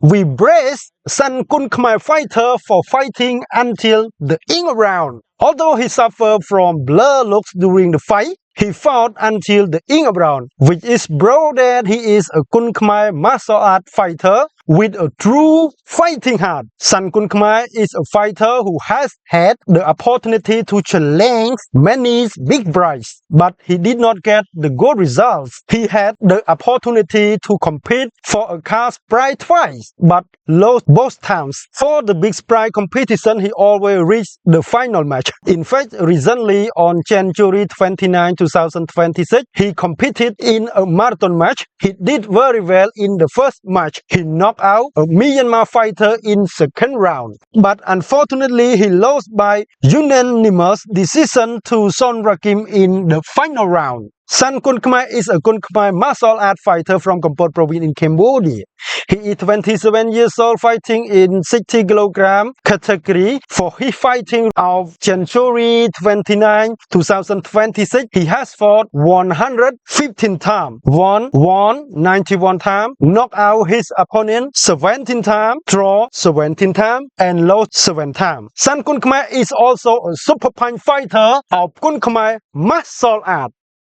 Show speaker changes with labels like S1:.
S1: We brace San Kun Khmer fighter for fighting until the ing round. Although he suffered from blur looks during the fight, he fought until the ing round, which is bro that he is a Kun Khmer martial art fighter with a true fighting heart. San Kun Khmer is a fighter who has had the opportunity to challenge many big prizes, but he did not get the good results. He had the opportunity to compete for a cash prize twice, but lost both times. For the big prize competition, he always reached the final match. In fact, recently on January 29, 2026, he competed in a marathon match. He did very well in the first match. He knocked out a Myanmar fighter in second round. But unfortunately, he lost by unanimous decision to Son Rakim in the final round. San Kun Khmer is a Kun Khmer martial art fighter from Kampot province in Cambodia. He is 27 years old, fighting in 60 kg category. For his fighting of January 29, 2026, he has fought 115 times, won 91 times, knocked out his opponent 17 times, draw 17 times, and lost 7 times. San Kun Khmer is also a super punch fighter of Kun Khmer martial art.